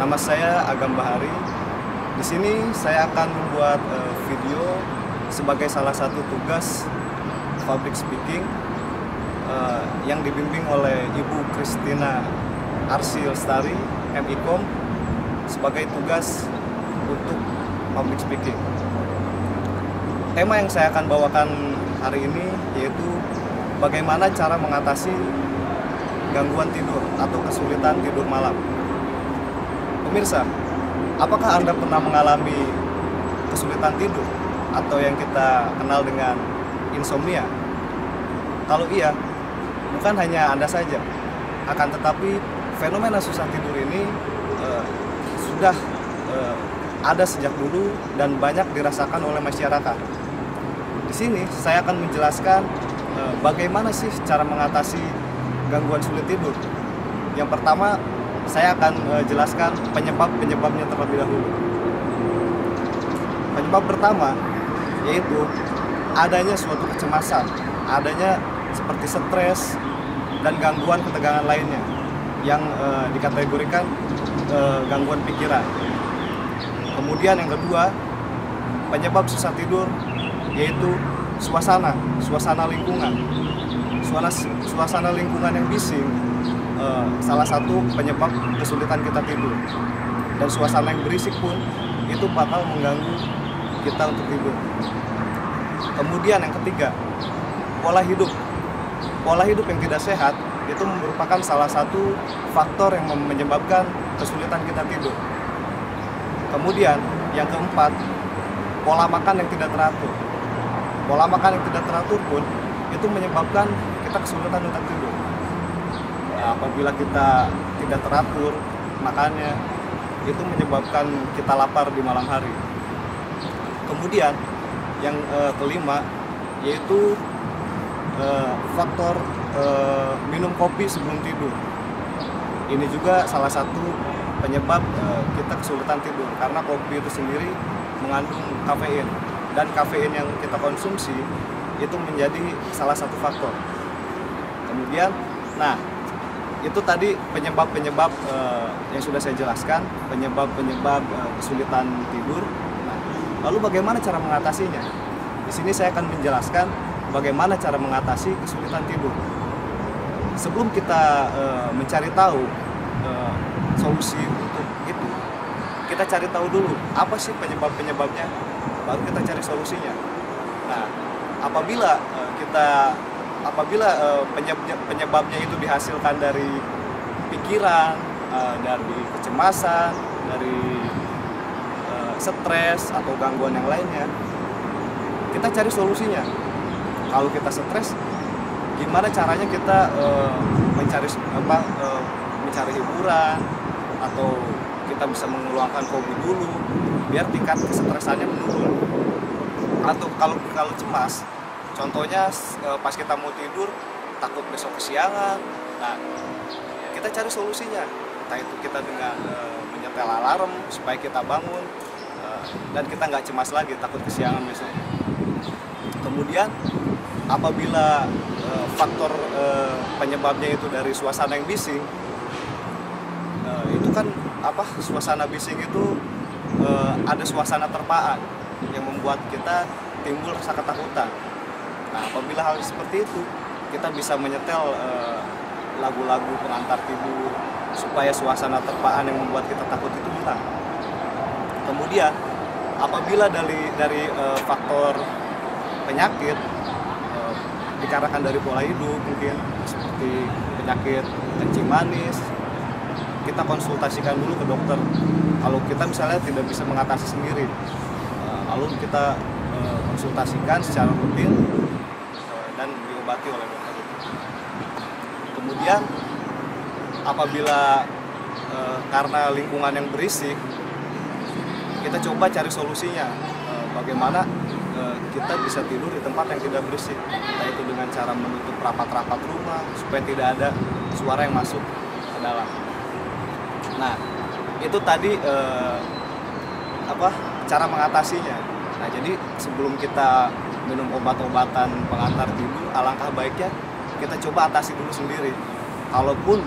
Nama saya Agam Bahari. Di sini saya akan membuat video sebagai salah satu tugas public speaking yang dibimbing oleh Ibu Christina Arsi Lestari, MIKOM, sebagai tugas untuk public speaking. Tema yang saya akan bawakan hari ini yaitu bagaimana cara mengatasi gangguan tidur atau kesulitan tidur malam. Pemirsa, apakah Anda pernah mengalami kesulitan tidur atau yang kita kenal dengan insomnia? Kalau iya, bukan hanya Anda saja, akan tetapi fenomena susah tidur ini sudah ada sejak dulu dan banyak dirasakan oleh masyarakat. Di sini saya akan menjelaskan bagaimana sih cara mengatasi gangguan sulit tidur. Yang pertama, saya akan jelaskan penyebabnya terlebih dahulu. Penyebab pertama yaitu adanya suatu kecemasan, adanya seperti stres dan gangguan ketegangan lainnya yang dikategorikan gangguan pikiran. Kemudian yang kedua, penyebab susah tidur yaitu suasana lingkungan. Suasana lingkungan yang bising salah satu penyebab kesulitan kita tidur, dan suasana yang berisik pun itu bakal mengganggu kita untuk tidur. Kemudian yang ketiga, pola hidup yang tidak sehat itu merupakan salah satu faktor yang menyebabkan kesulitan kita tidur. Kemudian yang keempat, pola makan yang tidak teratur. Pola makan yang tidak teratur pun itu menyebabkan kita kesulitan untuk tidur. Apabila kita tidak teratur makannya, itu menyebabkan kita lapar di malam hari. Kemudian yang kelima yaitu faktor minum kopi sebelum tidur. Ini juga salah satu penyebab kita kesulitan tidur, karena kopi itu sendiri mengandung kafein, dan kafein yang kita konsumsi itu menjadi salah satu faktor. Kemudian, itu tadi penyebab-penyebab yang sudah saya jelaskan, penyebab-penyebab kesulitan tidur. Lalu bagaimana cara mengatasinya? Di sini saya akan menjelaskan bagaimana cara mengatasi kesulitan tidur. Sebelum kita mencari tahu solusi untuk itu, kita cari tahu dulu apa sih penyebabnya, baru kita cari solusinya. Apabila penyebabnya itu dihasilkan dari pikiran, dari kecemasan, dari stres atau gangguan yang lainnya, kita cari solusinya. Kalau kita stres, gimana caranya kita mencari hiburan, atau kita bisa mengeluarkan hobi dulu biar tingkat kesetresannya menurun. Atau kalau cemas, contohnya pas kita mau tidur takut besok kesiangan, kita cari solusinya. Entah itu kita dengan menyetel alarm supaya kita bangun dan kita nggak cemas lagi takut kesiangan besok. Kemudian apabila faktor penyebabnya itu dari suasana yang bising, itu kan suasana bising itu ada suasana terpaan yang membuat kita timbul rasa ketakutan. Apabila hal seperti itu, kita bisa menyetel lagu-lagu pengantar tidur supaya suasana terpaan yang membuat kita takut itu hilang. Kemudian apabila dari faktor penyakit dikarenakan dari pola hidup, mungkin seperti penyakit kencing manis, kita konsultasikan dulu ke dokter. Kalau kita misalnya tidak bisa mengatasi sendiri, lalu kita konsultasikan secara rutin dan diobati oleh dokter. Kemudian apabila karena lingkungan yang berisik, kita coba cari solusinya. Bagaimana kita bisa tidur di tempat yang tidak berisik, entah itu dengan cara menutup rapat-rapat rumah supaya tidak ada suara yang masuk ke dalam. Itu tadi cara mengatasinya. Jadi sebelum kita minum obat-obatan pengantar tidur, alangkah baiknya kita coba atasi dulu sendiri. Kalaupun